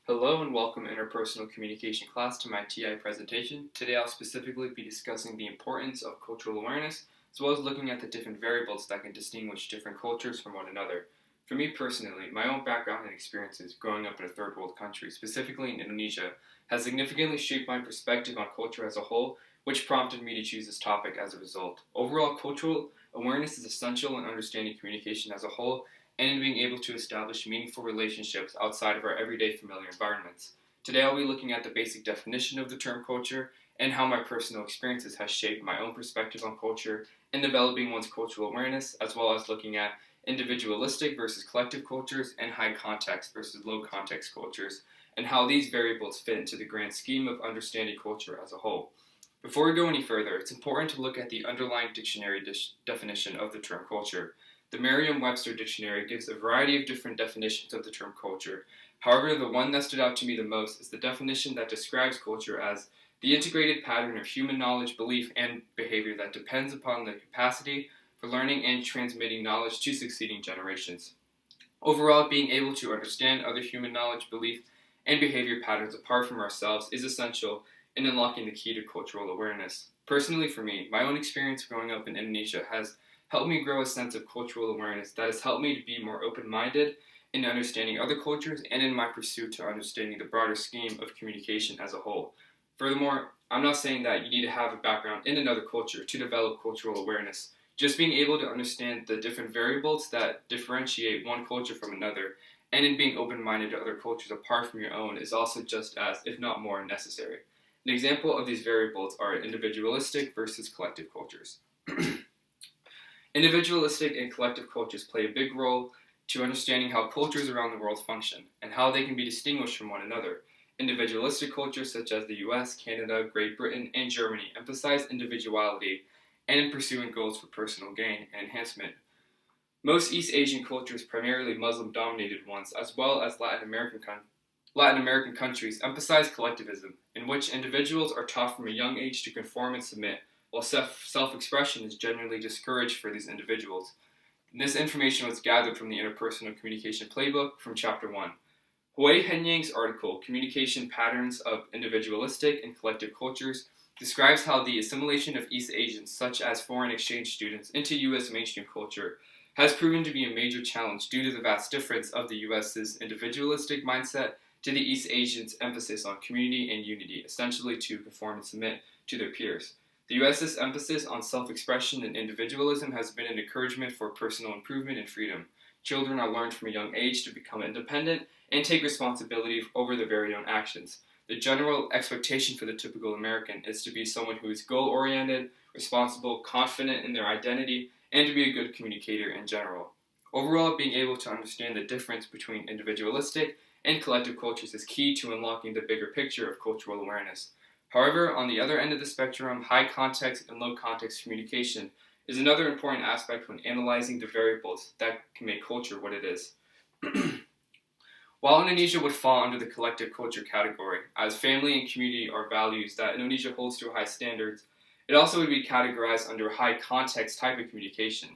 Hello and welcome Interpersonal Communication class to my T.I Presentation. Today I'll specifically be discussing the importance of cultural awareness, as well as looking at the different variables that can distinguish different cultures from one another. For me personally, my own background and experiences growing up in a third world country, specifically in Indonesia, has significantly shaped my perspective on culture as a whole, which prompted me to choose this topic as a result. Overall, cultural awareness is essential in understanding communication as a whole, and in being able to establish meaningful relationships outside of our everyday familiar environments. Today I'll be looking at the basic definition of the term culture and how my personal experiences has shaped my own perspective on culture and developing one's cultural awareness, as well as looking at individualistic versus collective cultures and high context versus low context cultures, and how these variables fit into the grand scheme of understanding culture as a whole. Before we go any further, it's important to look at the underlying dictionary definition of the term culture. The Merriam-Webster dictionary gives a variety of different definitions of the term culture. However, the one that stood out to me the most is the definition that describes culture as the integrated pattern of human knowledge, belief, and behavior that depends upon the capacity for learning and transmitting knowledge to succeeding generations. Overall, being able to understand other human knowledge, belief, and behavior patterns apart from ourselves is essential in unlocking the key to cultural awareness. Personally, for me, my own experience growing up in Indonesia has helped me grow a sense of cultural awareness that has helped me to be more open-minded in understanding other cultures and in my pursuit to understanding the broader scheme of communication as a whole. Furthermore, I'm not saying that you need to have a background in another culture to develop cultural awareness. Just being able to understand the different variables that differentiate one culture from another and in being open-minded to other cultures apart from your own is also just as, if not more, necessary. An example of these variables are individualistic versus collective cultures. Individualistic and collective cultures play a big role to understanding how cultures around the world function and how they can be distinguished from one another. Individualistic cultures such as the US, Canada, Great Britain, and Germany emphasize individuality and in pursuing goals for personal gain and enhancement. Most East Asian cultures, primarily Muslim-dominated ones, as well as Latin American countries, emphasize collectivism, in which individuals are taught from a young age to conform and submit, while self-expression is generally discouraged for these individuals. This information was gathered from the Interpersonal Communication Playbook from Chapter 1. Hui Henyang's article, Communication Patterns of Individualistic and Collective Cultures, describes how the assimilation of East Asians, such as foreign exchange students, into U.S. mainstream culture has proven to be a major challenge due to the vast difference of the U.S.'s individualistic mindset to the East Asians' emphasis on community and unity, essentially to conform and submit to their peers. The U.S.'s emphasis on self-expression and individualism has been an encouragement for personal improvement and freedom. Children are learned from a young age to become independent and take responsibility over their very own actions. The general expectation for the typical American is to be someone who is goal-oriented, responsible, confident in their identity, and to be a good communicator in general. Overall, being able to understand the difference between individualistic and collective cultures is key to unlocking the bigger picture of cultural awareness. However, on the other end of the spectrum, high context and low context communication is another important aspect when analyzing the variables that can make culture what it is. While Indonesia would fall under the collective culture category, as family and community are values that Indonesia holds to high standards, it also would be categorized under high context type of communication.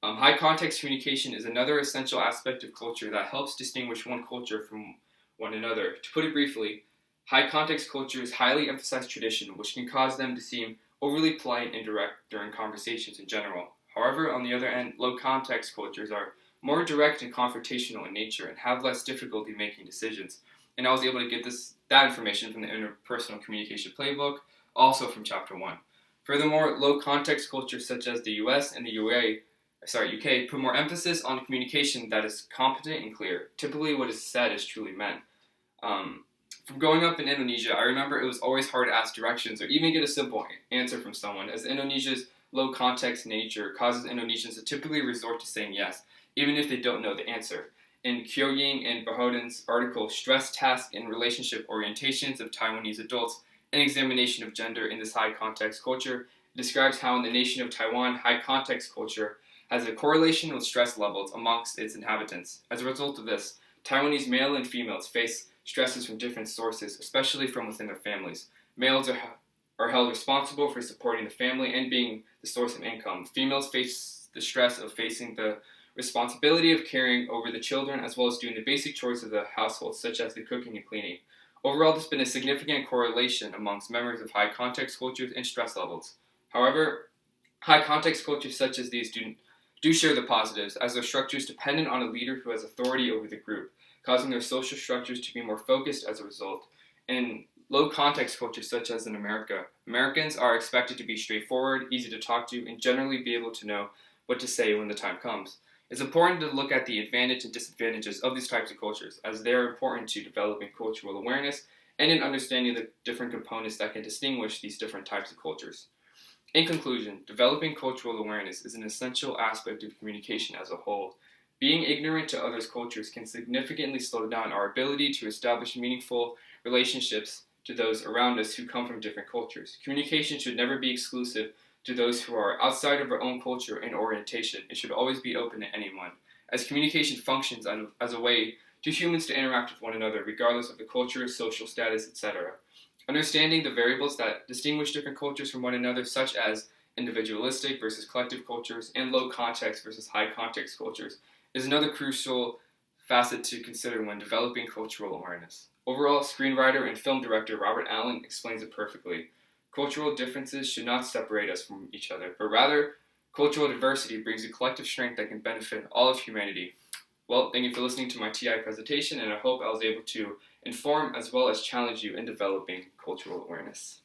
High context communication is another essential aspect of culture that helps distinguish one culture from one another. To put it briefly, high context cultures highly emphasize tradition, which can cause them to seem overly polite and direct during conversations in general. However, on the other end, low context cultures are more direct and confrontational in nature and have less difficulty making decisions. And I was able to get that information from the Interpersonal Communication Playbook, also from Chapter 1. Furthermore, low context cultures such as the US and the UK put more emphasis on communication that is competent and clear. Typically, what is said is truly meant. From growing up in Indonesia, I remember it was always hard to ask directions or even get a simple answer from someone, as Indonesia's low context nature causes Indonesians to typically resort to saying yes, even if they don't know the answer. In Kyoying and Bahoden's article, Stress, Task, and Relationship Orientations of Taiwanese Adults, an examination of gender in this high context culture, it describes how in the nation of Taiwan, high context culture has a correlation with stress levels amongst its inhabitants. As a result of this, Taiwanese male and females face stresses from different sources, especially from within their families. Males are held responsible for supporting the family and being the source of income. Females face the stress of facing the responsibility of caring over the children, as well as doing the basic chores of the household, such as the cooking and cleaning. Overall, there's been a significant correlation amongst members of high context cultures and stress levels. However, high context cultures such as these do share the positives, as their structure is dependent on a leader who has authority over the group, causing their social structures to be more focused as a result. In low context cultures such as in America, Americans are expected to be straightforward, easy to talk to, and generally be able to know what to say when the time comes. It's important to look at the advantage and disadvantages of these types of cultures, as they are important to developing cultural awareness and in understanding the different components that can distinguish these different types of cultures. In conclusion, developing cultural awareness is an essential aspect of communication as a whole. Being ignorant to others' cultures can significantly slow down our ability to establish meaningful relationships to those around us who come from different cultures. Communication should never be exclusive to those who are outside of our own culture and orientation. It should always be open to anyone, as communication functions as a way to humans to interact with one another, regardless of the culture, social status, etc. Understanding the variables that distinguish different cultures from one another, such as individualistic versus collective cultures and low context versus high context cultures, is another crucial facet to consider when developing cultural awareness. Overall, screenwriter and film director Robert Allen explains it perfectly. Cultural differences should not separate us from each other, but rather, cultural diversity brings a collective strength that can benefit all of humanity. Well, thank you for listening to my TI presentation, and I hope I was able to inform as well as challenge you in developing cultural awareness.